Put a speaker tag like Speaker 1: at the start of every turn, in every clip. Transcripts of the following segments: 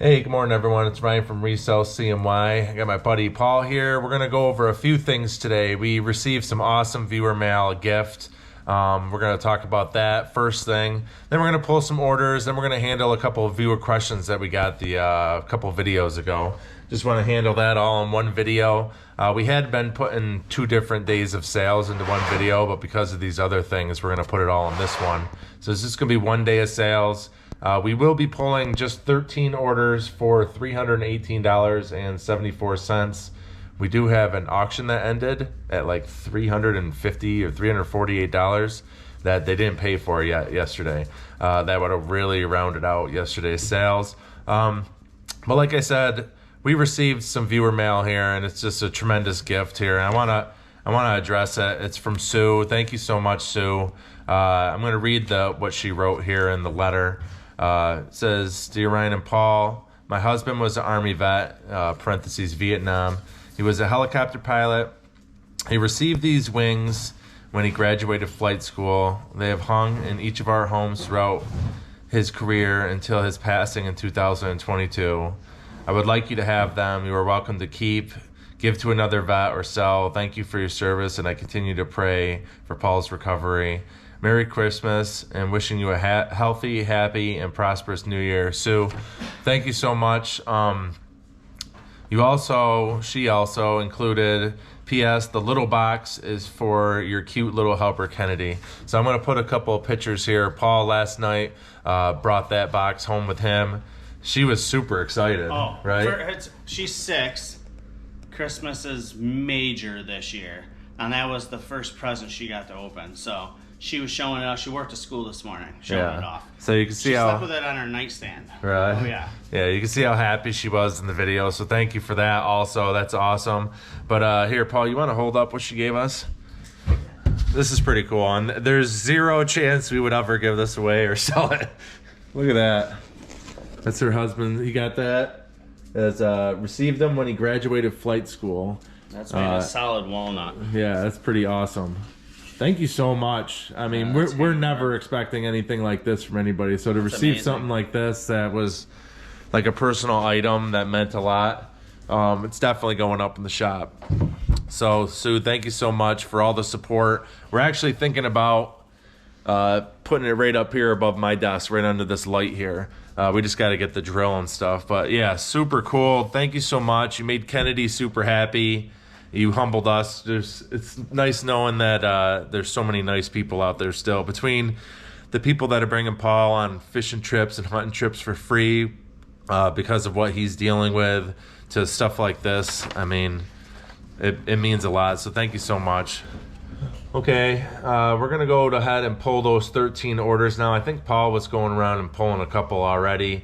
Speaker 1: Hey, good morning everyone. It's Ryan from Resell CMY. I got my buddy Paul here. We're going to go over a few things today. We received some awesome viewer mail, a gift. We're going to talk about that first thing. Then we're going to pull some orders. Then we're going to handle a couple of viewer questions that we got the couple of videos ago. Just want to handle that all in one video. We had been putting 2 different days of sales into one video, but because of these other things, we're going to put it all in this one. So it's just going to be 1 day of sales. We will be pulling just 13 orders for $318.74. We do have an auction that ended at like $350 or $348 that they didn't pay for yet yesterday. That would have really rounded out yesterday's sales. But like I said, we received some viewer mail here, and it's just a tremendous gift here. And I wanna address it. It's from Sue. Thank you so much, Sue. I'm gonna read what she wrote here in the letter. It says, "Dear Ryan and Paul, my husband was an Army vet, parentheses Vietnam. He was a helicopter pilot. He received these wings when he graduated flight school. They have hung in each of our homes throughout his career until his passing in 2022. I would like you to have them. You are welcome to keep, give to another vet, or sell. Thank you for your service, and I continue to pray for Paul's recovery. Merry Christmas, and wishing you a healthy, happy, and prosperous New Year." Sue, thank you so much. She also included, P.S. the little box is for your cute little helper Kennedy. So I'm going to put a couple of pictures here. Paul last night brought that box home with him. She was super excited, right?
Speaker 2: She's 6. Christmas is major this year, and that was the first present she got to open. So she was showing it off. She worked at school this morning, showing it off.
Speaker 1: So you can see
Speaker 2: she
Speaker 1: how
Speaker 2: slept with it on her nightstand.
Speaker 1: Right.
Speaker 2: Oh yeah.
Speaker 1: Yeah, you can see how happy she was in the video. So thank you for that. Also, that's awesome. But here, Paul, you want to hold up what she gave us? This is pretty cool, and there's 0 chance we would ever give this away or sell it. Look at that. That's her husband. He got that. As received them when he graduated flight school.
Speaker 2: That's made a solid walnut.
Speaker 1: Yeah, that's pretty awesome. Thank you so much. I mean, we're never expecting anything like this from anybody. So to receive something like this that was like a personal item that meant a lot, it's definitely going up in the shop. So Sue, thank you so much for all the support. We're actually thinking about putting it right up here above my desk, right under this light here. We just got to get the drill and stuff. But yeah, super cool. Thank you so much. You made Kennedy super happy. You humbled us. It's nice knowing that there's so many nice people out there still. Between the people that are bringing Paul on fishing trips and hunting trips for free because of what he's dealing with, to stuff like this, I mean, it means a lot. So thank you so much. Okay, we're going to go ahead and pull those 13 orders now. I think Paul was going around and pulling a couple already.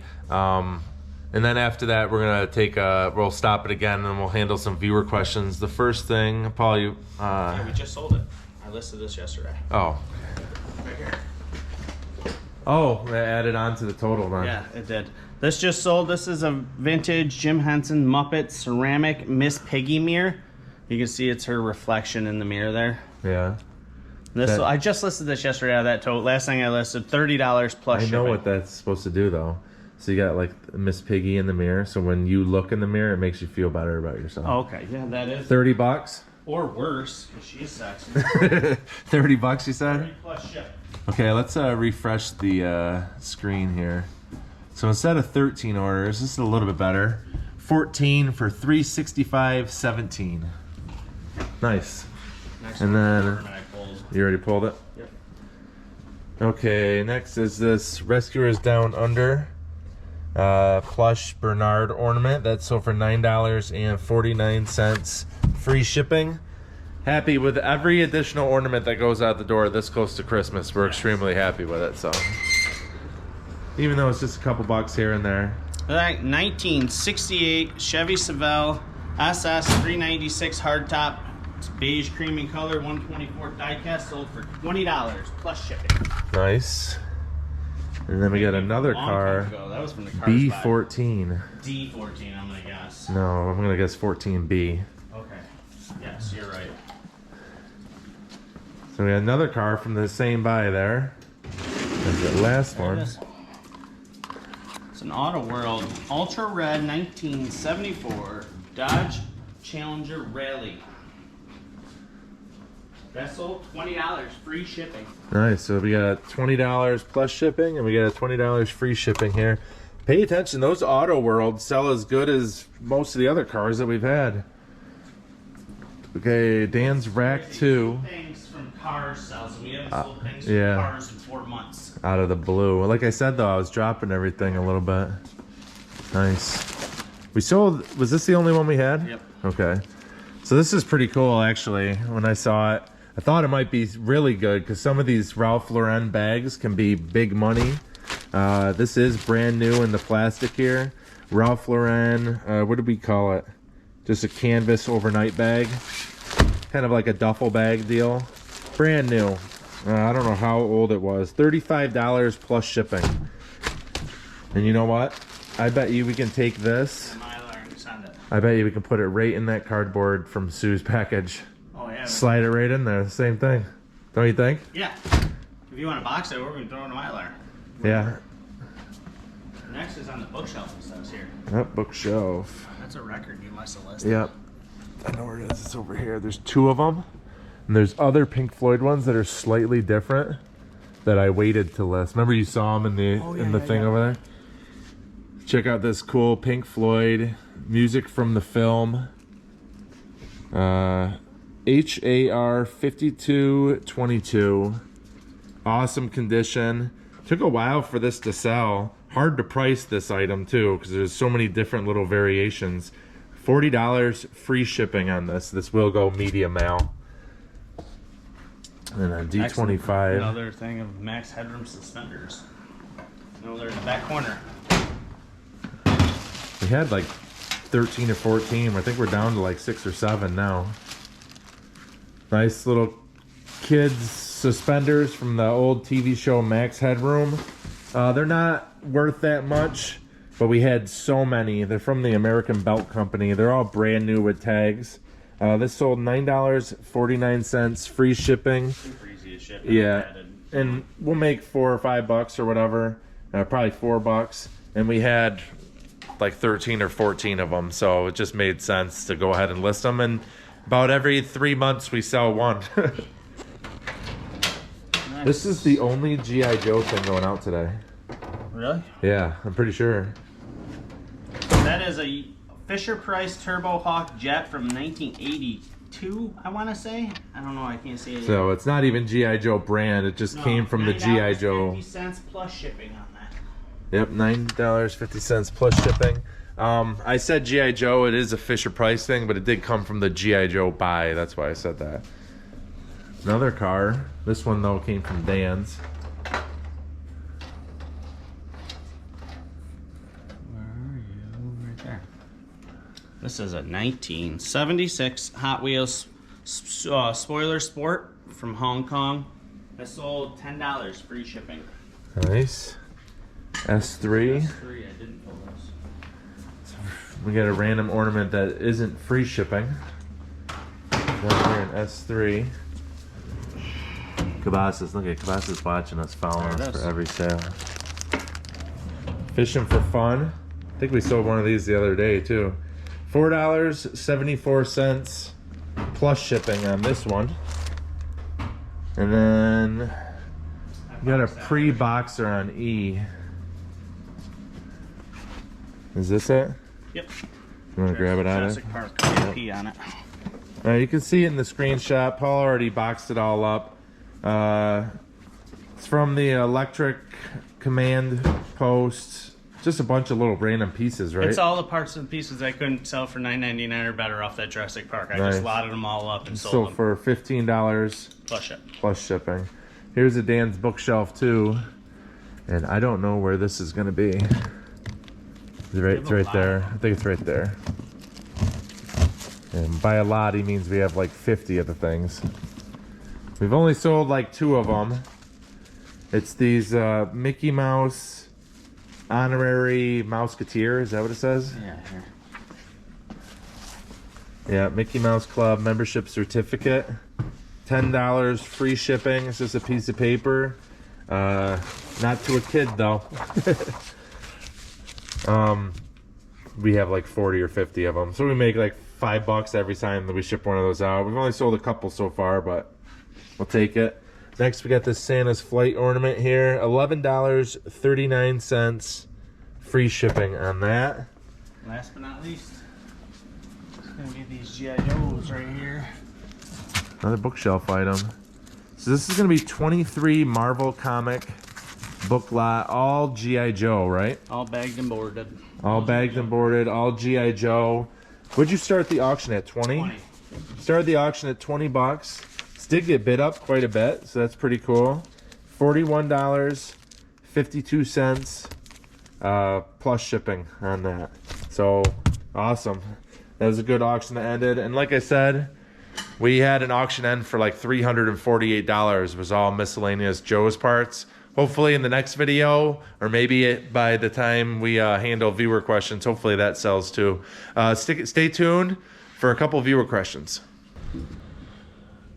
Speaker 1: And then after that, we're going to we'll stop it again, and we'll handle some viewer questions. The first thing, Paul, you...
Speaker 2: yeah, we just sold it. I listed this yesterday.
Speaker 1: Oh.
Speaker 2: Right here.
Speaker 1: Oh, that added on to the total then.
Speaker 2: Yeah, it did. This just sold. This is a vintage Jim Henson Muppet ceramic Miss Piggy mirror. You can see it's her reflection in the mirror there.
Speaker 1: Yeah.
Speaker 2: I just listed this yesterday out of that tote. Last thing I listed, $30 plus shipping.
Speaker 1: I know what that's supposed to do, though. So you got like Miss Piggy in the mirror. So when you look in the mirror, it makes you feel better about yourself.
Speaker 2: Oh, okay, yeah, that is.
Speaker 1: $30?
Speaker 2: Or worse, because she's sexy.
Speaker 1: $30, you said?
Speaker 2: 30 plus ship.
Speaker 1: Okay, let's refresh the screen here. So instead of 13 orders, this is a little bit better. 14 for $365.17. Nice.
Speaker 2: Next
Speaker 1: and then
Speaker 2: pulled.
Speaker 1: You already pulled it?
Speaker 2: Yep.
Speaker 1: Okay, next is this Rescuers Down Under plush Bernard ornament. That's sold for $9.49, free shipping. Happy with every additional ornament that goes out the door this close to Christmas. We're extremely happy with it. So even though it's just a couple bucks here and there.
Speaker 2: All right, 1968 Chevy Sevelle SS 396 hardtop. It's beige cream in color, 124 diecast, sold for $20 plus shipping.
Speaker 1: Nice. And then we got another car.
Speaker 2: That was from the car
Speaker 1: B14.
Speaker 2: D14, I'm gonna guess.
Speaker 1: No, I'm gonna guess 14B.
Speaker 2: Okay. Yes, you're right.
Speaker 1: So we got another car from the same buy there. There's the last one.
Speaker 2: It's an Auto World Ultra Red 1974 Dodge Challenger Rally. That sold $20, free shipping.
Speaker 1: Nice. So we got $20 plus shipping, and we got $20 free shipping here. Pay attention. Those Auto Worlds sell as good as most of the other cars that we've had. Okay, Dan's Rack 2.
Speaker 2: Things from cars sells. We haven't sold things from
Speaker 1: yeah.
Speaker 2: cars in 4 months.
Speaker 1: Out of the blue. Like I said, though, I was dropping everything a little bit. Nice. We sold... Was this the only one we had?
Speaker 2: Yep.
Speaker 1: Okay. So this is pretty cool, actually. When I saw it, I thought it might be really good because some of these Ralph Lauren bags can be big money. This is brand new in the plastic here. Ralph Lauren, what did we call it? Just a canvas overnight bag. Kind of like a duffel bag deal. Brand new. I don't know how old it was. $35 plus shipping. And you know what? I bet you we can take this. I bet you we can put it right in that cardboard from Sue's package.
Speaker 2: Oh, yeah.
Speaker 1: Slide it right in there. Same thing. Don't you think?
Speaker 2: Yeah. If you want to box it, we're going to throw it in a Mylar.
Speaker 1: Yeah.
Speaker 2: Next is on the bookshelf and stuff here.
Speaker 1: Yep, bookshelf.
Speaker 2: That's a record you must have listed.
Speaker 1: Yep. I know where it is. It's over here. There's 2 of them. And there's other Pink Floyd ones that are slightly different that I waited to list. Remember you saw them in the thing over there? Check out this cool Pink Floyd music from the film. HAR 5222. Awesome condition. Took a while for this to sell. Hard to price this item too because there's so many different little variations. $40 free shipping on this. This will go medium mail. And a D25.
Speaker 2: Another thing of max headroom suspenders. No, they're in the back corner.
Speaker 1: We had like 13 or 14. I think we're down to like 6 or 7 now. Nice little kids suspenders from the old TV show Max Headroom. They're not worth that much, but we had so many. They're from the American Belt Company. They're all brand new with tags. This sold $9.49, free shipping.
Speaker 2: Super easy to ship.
Speaker 1: Yeah, and we'll make $4 or $5 or whatever. Probably $4. And we had like 13 or 14 of them, so it just made sense to go ahead and list them. And about every 3 months we sell one.
Speaker 2: Nice.
Speaker 1: This is the only G.I. Joe thing going out today.
Speaker 2: Really?
Speaker 1: Yeah, I'm pretty sure.
Speaker 2: That is a Fisher-Price Turbo Hawk jet from 1982, I want to say. I don't know, I can't say it.
Speaker 1: So it's not even G.I. Joe brand, it just came from the G.I. Joe.
Speaker 2: $9.50 plus shipping on that.
Speaker 1: Yep, $9.50 plus shipping. I said G.I. Joe, it is a Fisher-Price thing, but it did come from the G.I. Joe buy, that's why I said that. Another car. This one, though, came from Dan's.
Speaker 2: Where are you? Right there. This is a 1976 Hot Wheels spoiler sport from Hong Kong. That sold $10, free shipping.
Speaker 1: Nice. S3.
Speaker 2: S3, I didn't pull this.
Speaker 1: We got a random ornament that isn't free shipping. Down here in S3. Cabasas, look at Cabasas watching us, following us for every sale. Fishing for fun. I think we sold one of these the other day too. $4.74 plus shipping on this one. And then we got a pre-boxer on E. Is this it?
Speaker 2: Yep.
Speaker 1: You want to grab it out of it?
Speaker 2: Jurassic Park AP on it.
Speaker 1: You can see it in the screenshot. Paul already boxed it all up. It's from the electric command post. Just a bunch of little random pieces, right?
Speaker 2: It's all the parts and pieces I couldn't sell for $9.99 or better off that Jurassic Park. I
Speaker 1: Nice.
Speaker 2: just lotted them all up and sold
Speaker 1: So
Speaker 2: them.
Speaker 1: for $15
Speaker 2: Plus ship.
Speaker 1: plus shipping. Here's a Dan's bookshelf too. And I don't know where this is going to be. It's right there. I think it's right there. And by a lot, he means we have like 50 of the things. We've only sold like 2 of them. It's these Mickey Mouse honorary Mouseketeer. Is that what it says?
Speaker 2: Yeah, here.
Speaker 1: Yeah, Mickey Mouse Club membership certificate. $10 free shipping. It's just a piece of paper. Not to a kid though. We have like 40 or 50 of them, so we make like $5 every time that we ship one of those out. We've only sold a couple so far, but we'll take it. Next, we got this Santa's flight ornament here, $11.39, free shipping on that.
Speaker 2: Last but not least, it's gonna be these G.I. Joes right here.
Speaker 1: Another bookshelf item. So this is gonna be 23 Marvel comic book lot, all G.I. Joe, right?
Speaker 2: All bagged and boarded.
Speaker 1: All bagged and boarded, all G.I. Joe. What'd you start the auction at, 20?
Speaker 2: 20.
Speaker 1: Started the auction at $20. This did get bid up quite a bit, so that's pretty cool. $41.52 plus shipping on that. So, awesome. That was a good auction that ended. And like I said, we had an auction end for like $348. It was all miscellaneous Joe's parts. Hopefully in the next video, or maybe by the time we handle viewer questions, hopefully that sells too. Stay tuned for a couple viewer questions.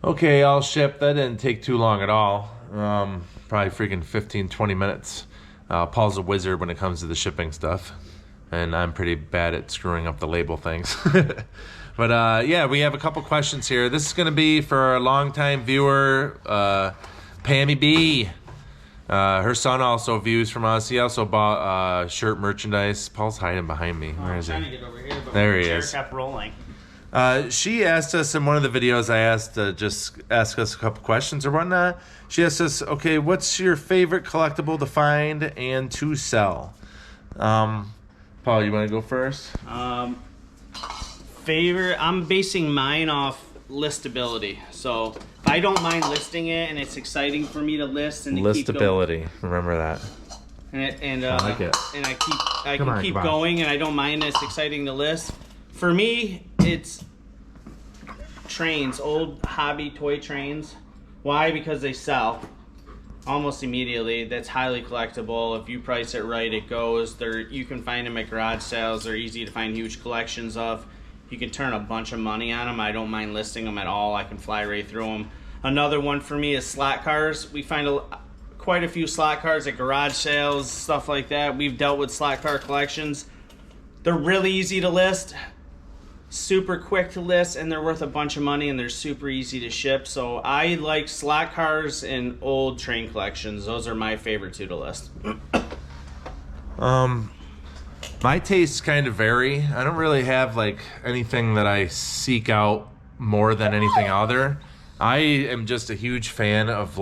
Speaker 1: Okay, all shipped. That didn't take too long at all. Probably freaking 15-20 minutes. Paul's a wizard when it comes to the shipping stuff, and I'm pretty bad at screwing up the label things. But yeah, we have a couple questions here. This is going to be for a longtime viewer, Pammy B. Her son also views from us. He also bought shirt merchandise. Paul's hiding behind me. Where is he?
Speaker 2: I'm trying to get over here, but
Speaker 1: There
Speaker 2: my
Speaker 1: he
Speaker 2: chair
Speaker 1: is.
Speaker 2: kept rolling.
Speaker 1: She asked us in one of the videos, I asked to just ask us a couple questions or whatnot. She asked us, okay, what's your favorite collectible to find and to sell? Paul, you want to go first?
Speaker 2: Favorite, I'm basing mine off listability. So if I don't mind listing it and it's exciting for me to list and to keep going,
Speaker 1: Listability. Remember that.
Speaker 2: I
Speaker 1: like it.
Speaker 2: And I
Speaker 1: Come
Speaker 2: can
Speaker 1: on,
Speaker 2: keep
Speaker 1: come on.
Speaker 2: going, and I don't mind. It's exciting to list. For me, it's trains, old hobby toy trains. Why? Because they sell almost immediately. That's highly collectible. If you price it right, it goes. You can find them at garage sales. They're easy to find huge collections of. You can turn a bunch of money on them. I don't mind listing them at all. I can fly right through them. Another one for me is slot cars. We find quite a few slot cars at garage sales, stuff like that. We've dealt with slot car collections. They're really easy to list, super quick to list, and they're worth a bunch of money, and they're super easy to ship. So I like slot cars and old train collections. Those are my favorite two to list.
Speaker 1: My tastes kind of vary. I don't really have like anything that I seek out more than anything other. I am just a huge fan of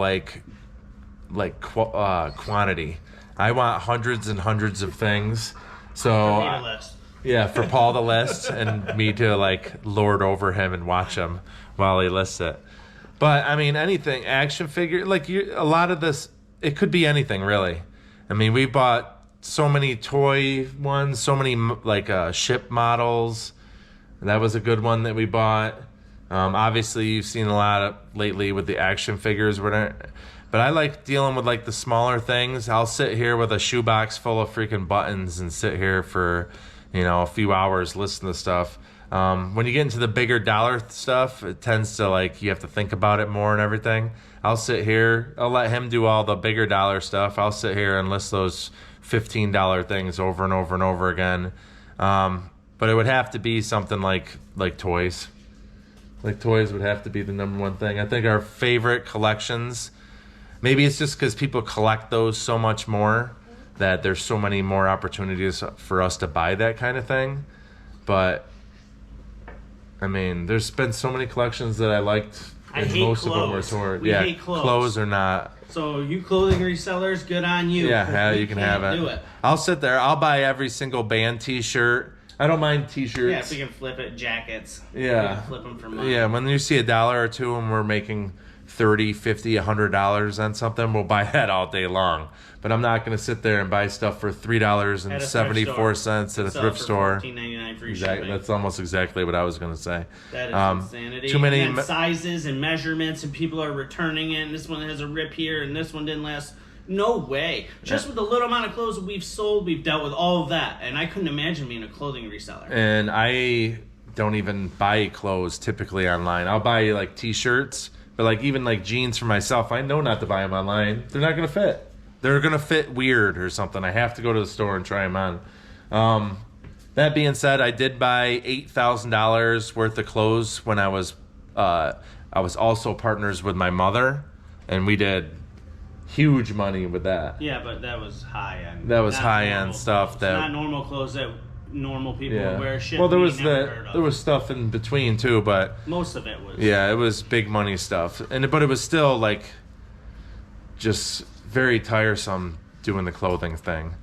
Speaker 1: quantity. I want hundreds and hundreds of things. So
Speaker 2: Need a list.
Speaker 1: yeah, for Paul to list and me to like lord over him and watch him while he lists it. But I mean, anything, action figure, like a lot of this, it could be anything really. I mean, we bought so many toy ones, so many like ship models. That was a good one that we bought. Obviously, you've seen a lot of lately with the action figures, but I like dealing with like the smaller things. I'll sit here with a shoebox full of freaking buttons and sit here for, a few hours listening to stuff. When you get into the bigger dollar stuff, it tends to like you have to think about it more and everything. I'll sit here. I'll let him do all the bigger dollar stuff. I'll sit here and list those $15 things over and over and over again. But it would have to be something like toys. Like toys would have to be the number one thing. I think our favorite collections, maybe it's just because people collect those so much more that there's so many more opportunities for us to buy that kind of thing. But I mean, there's been so many collections that I liked.
Speaker 2: I hate
Speaker 1: most
Speaker 2: clothes.
Speaker 1: of them were torn.
Speaker 2: We hate clothes.
Speaker 1: Clothes are not.
Speaker 2: So you clothing resellers, good on you.
Speaker 1: Yeah, you can have it.
Speaker 2: Do it.
Speaker 1: I'll sit there. I'll buy every single band T-shirt. I don't mind T-shirts.
Speaker 2: Yeah, if we can flip it, jackets.
Speaker 1: Yeah.
Speaker 2: We can flip them for money.
Speaker 1: Yeah, when you see $1 or $2 and we're making $30, $50, $100 on something, we'll buy that all day long. But I'm not going to sit there and buy stuff for $3.74 at a thrift store.
Speaker 2: $14.99 free
Speaker 1: Exactly.
Speaker 2: shipping.
Speaker 1: That's almost exactly what I was going to say.
Speaker 2: That is insanity.
Speaker 1: Too many
Speaker 2: and then sizes and measurements, and people are returning it. And this one has a rip here, and this one didn't last. No way. Just with the little amount of clothes that we've sold, we've dealt with all of that. And I couldn't imagine being a clothing reseller.
Speaker 1: And I don't even buy clothes typically online. I'll buy like T-shirts, but like even like jeans for myself, I know not to buy them online. They're not going to fit. They're going to fit weird or something. I have to go to the store and try them on. That being said, I did buy $8,000 worth of clothes when I was also partners with my mother, and we did huge money with that.
Speaker 2: Yeah, but that was high end.
Speaker 1: That was high end stuff.
Speaker 2: Clothes.
Speaker 1: That
Speaker 2: not normal clothes that normal people would wear. Shit,
Speaker 1: well, there
Speaker 2: we
Speaker 1: was stuff in between too, but
Speaker 2: most of it was.
Speaker 1: Yeah, it was big money stuff, but it was still like just very tiresome doing the clothing thing.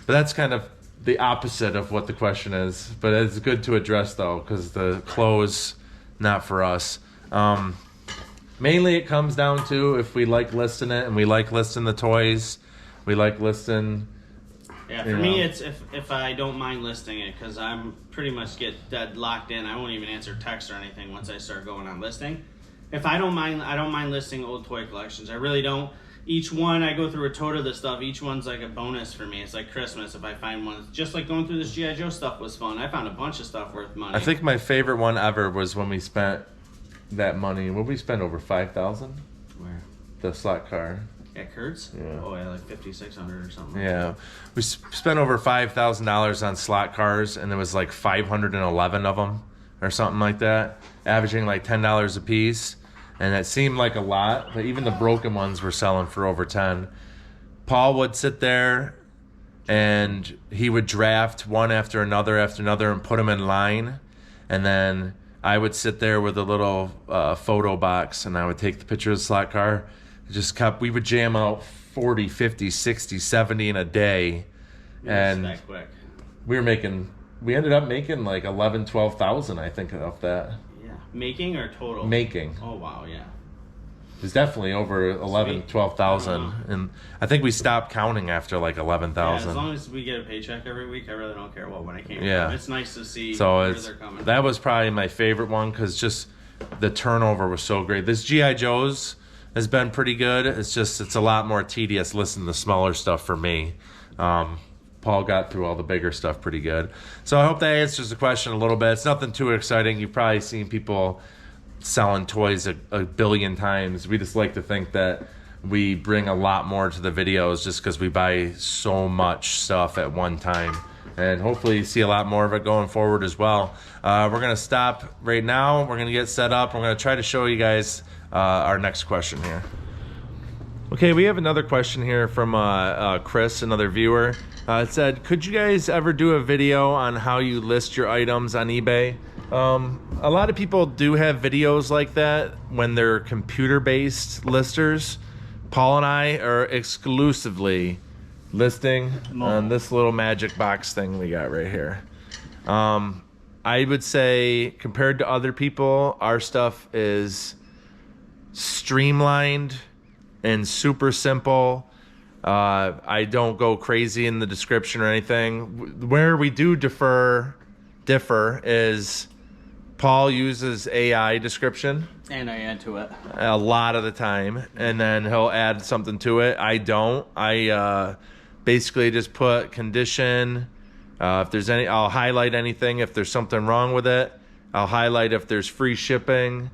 Speaker 1: But that's kind of the opposite of what the question is. But it's good to address though, because the clothes, not for us. Mainly it comes down to if we like listing it, and we like listing the toys, we like listing.
Speaker 2: Yeah, for me, it's if I don't mind listing it, because I'm pretty much get dead locked in. I won't even answer text or anything once I start going on listing. If I don't mind listing old toy collections. I really don't. Each one, I go through a tote of this stuff. Each one's like a bonus for me. It's like Christmas if I find one. It's just like going through this G.I. Joe stuff was fun. I found a bunch of stuff worth money.
Speaker 1: I think my favorite one ever was when we spent that money. What we spent over $5,000?
Speaker 2: Where?
Speaker 1: The slot car.
Speaker 2: At Kurt's?
Speaker 1: Yeah.
Speaker 2: Oh yeah, like 5,600 or something.
Speaker 1: Yeah, we spent over $5,000 on slot cars, and there was like 511 of them or something like that, averaging like $10 a piece. And it seemed like a lot, but even the broken ones were selling for over 10. Paul would sit there and he would draft one after another and put them in line. And then I would sit there with a little photo box, and I would take the picture of the slot car. We would jam out 40, 50, 60, 70 in a day. And
Speaker 2: that quick.
Speaker 1: We ended up making like 11, 12,000, I think, off that.
Speaker 2: Making or total?
Speaker 1: Making.
Speaker 2: Oh, wow, yeah.
Speaker 1: It was definitely over 11, 12,000. And I think we stopped counting after like 11,000.
Speaker 2: Yeah, as long as we get a paycheck every week, I really don't care what when I came from. It's nice to see where they're coming.
Speaker 1: That was probably my favorite one, because just the turnover was so great. This G.I. Joe's has been pretty good. It's a lot more tedious listening to the smaller stuff for me. Paul got through all the bigger stuff pretty good. So I hope that answers the question a little bit. It's nothing too exciting. You've probably seen people selling toys a billion times. We just like to think that we bring a lot more to the videos just because we buy so much stuff at one time. And hopefully you see a lot more of it going forward as well. We're going to stop right now. We're going to get set up. We're going to try to show you guys our next question here. Okay, we have another question here from Chris, another viewer. It said, could you guys ever do a video on how you list your items on eBay? A lot of people do have videos like that when they're computer-based listers. Paul and I are exclusively listing on this little magic box thing we got right here. I would say compared to other people, our stuff is streamlined and super simple. I don't go crazy in the description or anything. Where we do differ is Paul uses AI description.
Speaker 2: And I add to it.
Speaker 1: A lot of the time. And then he'll add something to it. I don't. I basically just put condition. If there's I'll highlight anything if there's something wrong with it. I'll highlight if there's free shipping.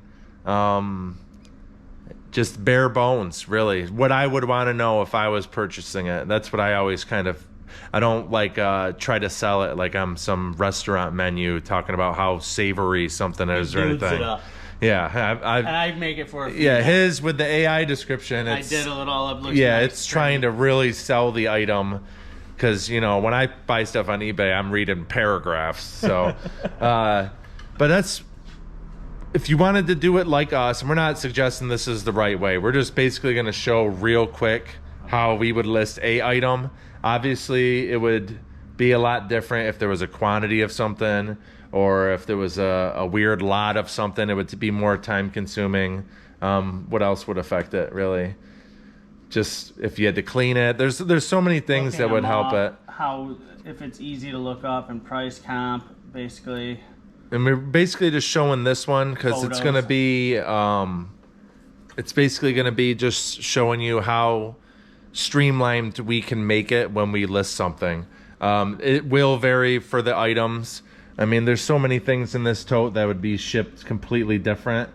Speaker 1: Just bare bones, really. What I would want to know if I was purchasing it. That's what I always I don't like try to sell it like I'm some restaurant menu talking about how savory something is or anything. Yeah,
Speaker 2: I make it for a few.
Speaker 1: Yeah, his with the AI description.
Speaker 2: I did a little up.
Speaker 1: Yeah, it's trying to really sell the item. Because, when I buy stuff on eBay, I'm reading paragraphs. So, but that's, if you wanted to do it like us, and we're not suggesting this is the right way. We're just basically going to show real quick how we would list a item. Obviously, it would be a lot different if there was a quantity of something, or if there was a weird lot of something. It would be more time consuming. What else would affect it, really? Just if you had to clean it. There's so many things that would help it.
Speaker 2: How, if it's easy to look up and price comp, basically.
Speaker 1: And we're basically just showing this one because it's going to be, it's basically going to be just showing you how streamlined we can make it when we list something. It will vary for the items. I mean, there's so many things in this tote that would be shipped completely different.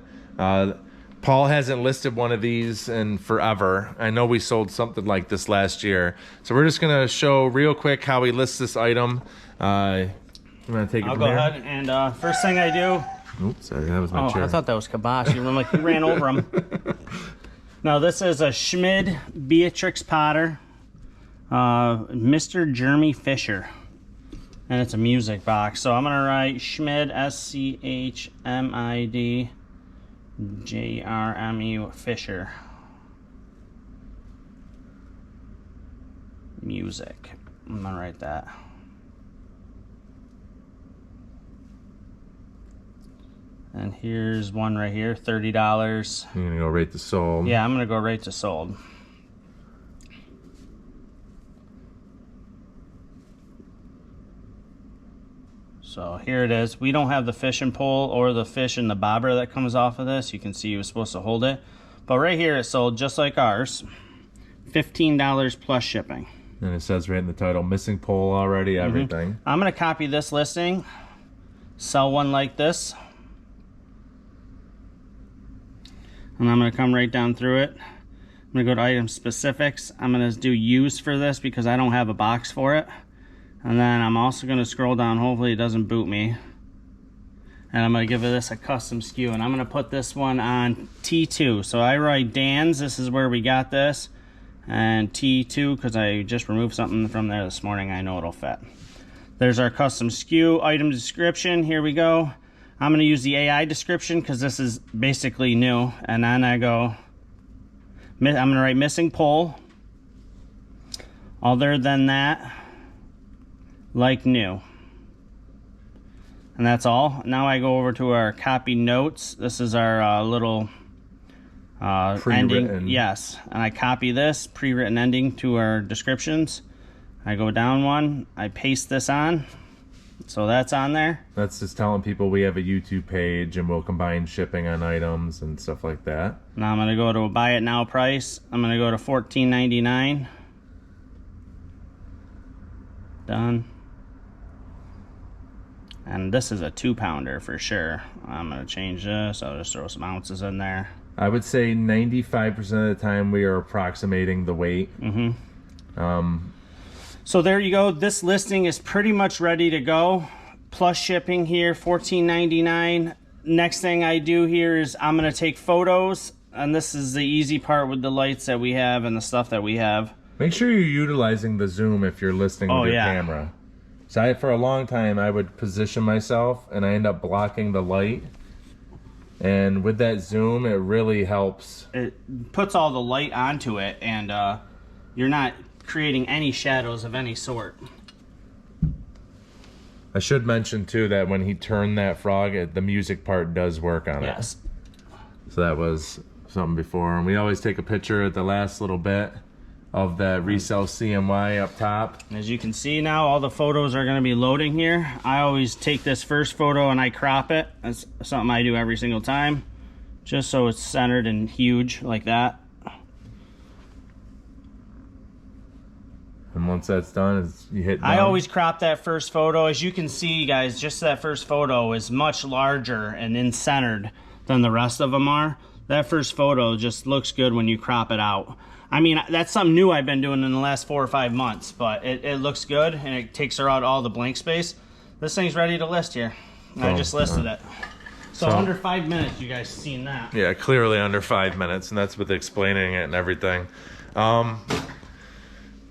Speaker 1: Paul hasn't listed one of these in forever. I know we sold something like this last year. So we're just gonna show real quick how he lists this item. I'm gonna take it
Speaker 2: I'll
Speaker 1: from
Speaker 2: go
Speaker 1: here.
Speaker 2: ahead and first thing I do.
Speaker 1: Oops, sorry, that was my chair.
Speaker 2: I thought that was Kibosh. You ran over him. Now this is a Schmid Beatrix Potter, Mr. Jeremy Fisher, and it's a music box. So I'm gonna write Schmid, SCHMID JRME Fisher music. I'm gonna write that. And here's one right here, $30.
Speaker 1: You're gonna go right to sold.
Speaker 2: Yeah, I'm gonna go right to sold. So here it is. We don't have the fishing pole or the fish in the bobber that comes off of this. You can see he was supposed to hold it. But right here it sold just like ours. $15 plus shipping.
Speaker 1: And it says right in the title, missing pole already, everything.
Speaker 2: I'm gonna copy this listing, sell one like this. And I'm going to come right down through it. I'm going to go to item specifics. I'm going to do use for this because I don't have a box for it. And then I'm also going to scroll down. Hopefully it doesn't boot me. And I'm going to give this a custom SKU. And I'm going to put this one on T2. So I write Dan's. This is where we got this. And T2 because I just removed something from there this morning. I know it'll fit. There's our custom SKU. Item description. Here we go. I'm going to use the AI description because this is basically new. And then I go, I'm going to write missing pole. Other than that, like new. And that's all. Now I go over to our copy notes. This is our little ending. Yes. And I copy this pre-written ending to our descriptions. I go down one. I paste this on. So that's on there.
Speaker 1: That's just telling people we have a YouTube page and we'll combine shipping on items and stuff like that.
Speaker 2: Now I'm going to go to a buy it now price. I'm going to go to $14.99. Done. And this is a 2-pounder for sure. I'm going to change this. I'll just throw some ounces in there.
Speaker 1: I would say 95% of the time we are approximating the weight.
Speaker 2: So there you go. This listing is pretty much ready to go. Plus shipping here, $14.99. Next thing I do here is I'm going to take photos. And this is the easy part with the lights that we have and the stuff that we have.
Speaker 1: Make sure you're utilizing the zoom if you're listing with your camera. So for a long time, I would position myself and I end up blocking the light. And with that zoom, it really helps.
Speaker 2: It puts all the light onto it and you're not creating any shadows of any sort.
Speaker 1: I should mention too that when he turned that frog, the music part does work on it.
Speaker 2: Yes.
Speaker 1: So that was something before. And we always take a picture at the last little bit of that resell CMY up top.
Speaker 2: As you can see now, all the photos are going to be loading here. I always take this first photo and I crop it. That's something I do every single time, just so it's centered and huge like that.
Speaker 1: And once that's done, you hit done.
Speaker 2: I always crop that first photo. As you can see, guys, just that first photo is much larger and in-centered than the rest of them are. That first photo just looks good when you crop it out. I mean, that's something new I've been doing in the last 4 or 5 months, but it looks good and it takes out all the blank space. This thing's ready to list here. I just listed it. So under 5 minutes, you guys seen that.
Speaker 1: Yeah, clearly under 5 minutes, and that's with explaining it and everything.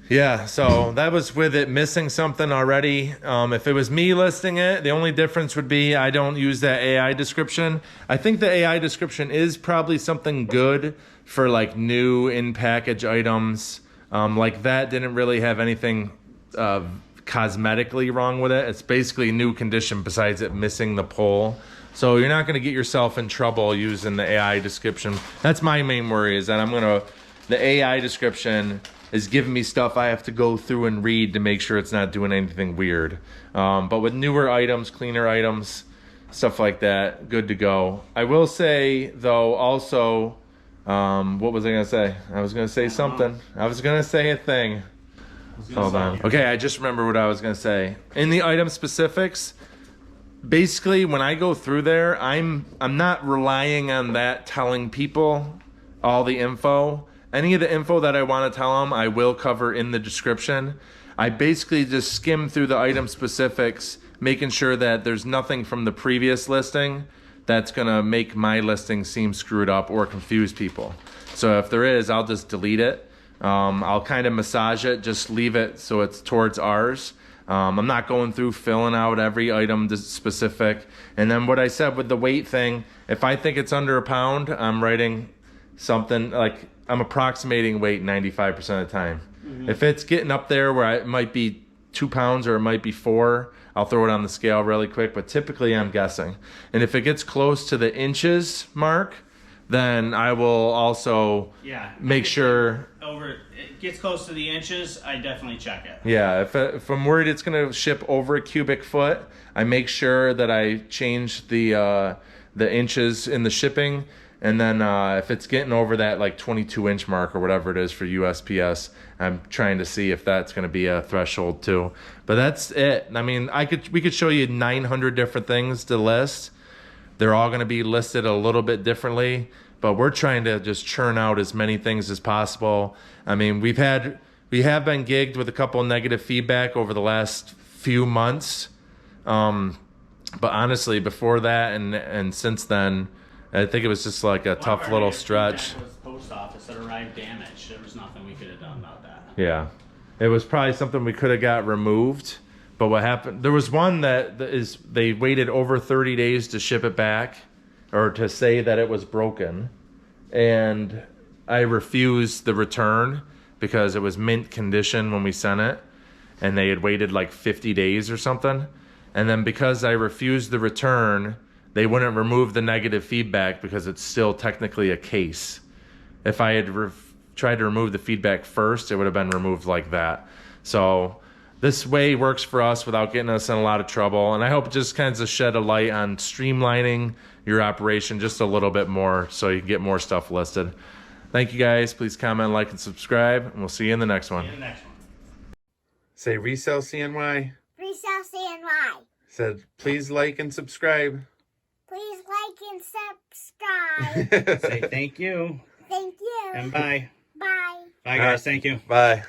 Speaker 1: Yeah, so that was with it missing something already. If it was me listing it, the only difference would be I don't use that AI description. I think the AI description is probably something good for like new in-package items. Like that didn't really have anything cosmetically wrong with it. It's basically new condition besides it missing the pole. So you're not going to get yourself in trouble using the AI description. That's my main worry, is that the AI description is giving me stuff I have to go through and read to make sure it's not doing anything weird. But with newer items, cleaner items, stuff like that, good to go. I will say, though, also, what was I going to say? I was going to say something. I was going to say a thing. Hold on. Okay, I just remember what I was going to say. In the item specifics, basically when I go through there, I'm not relying on that telling people all the info. Any of the info that I want to tell them, I will cover in the description. I basically just skim through the item specifics, making sure that there's nothing from the previous listing that's gonna make my listing seem screwed up or confuse people. So if there is, I'll just delete it. I'll kind of massage it, just leave it so it's towards ours. I'm not going through filling out every item specific. And then what I said with the weight thing, if I think it's under a pound, I'm writing something like I'm approximating weight 95% of the time. If it's getting up there where it might be 2 pounds or it might be 4, I'll throw it on the scale really quick, but typically I'm guessing. And if it gets close to the inches mark, then I will also make sure.
Speaker 2: It gets close to the inches, I definitely check it.
Speaker 1: Yeah, if I'm worried it's going to ship over a cubic foot, I make sure that I change the inches in the shipping. And then if it's getting over that like 22-inch mark or whatever it is for USPS, I'm trying to see if that's going to be a threshold too. But that's it. I mean, we could show you 900 different things to list. They're all going to be listed a little bit differently, but we're trying to just churn out as many things as possible. I mean, we have been gigged with a couple of negative feedback over the last few months. But honestly, before that and since then, I think it was just like a tough little stretch.
Speaker 2: It was post office that arrived damaged. There was nothing we could have done about that.
Speaker 1: Yeah. It was probably something we could have got removed. But what happened, there was one that they waited over 30 days to ship it back or to say that it was broken. And I refused the return because it was mint condition when we sent it. And they had waited like 50 days or something. And then because I refused the return, they wouldn't remove the negative feedback because it's still technically a case. If I had tried to remove the feedback first, it would have been removed like that. So this way works for us without getting us in a lot of trouble. And I hope it just kind of shed a light on streamlining your operation just a little bit more so you can get more stuff listed. Thank you guys. Please comment, like, and subscribe. And we'll see you in the next one. Say resell CNY.
Speaker 3: Resell CNY.
Speaker 1: Said please like and subscribe.
Speaker 3: Please like and subscribe.
Speaker 2: Say thank you.
Speaker 3: Thank you.
Speaker 2: And bye.
Speaker 3: Bye.
Speaker 2: Bye, guys. Thank you.
Speaker 1: Bye.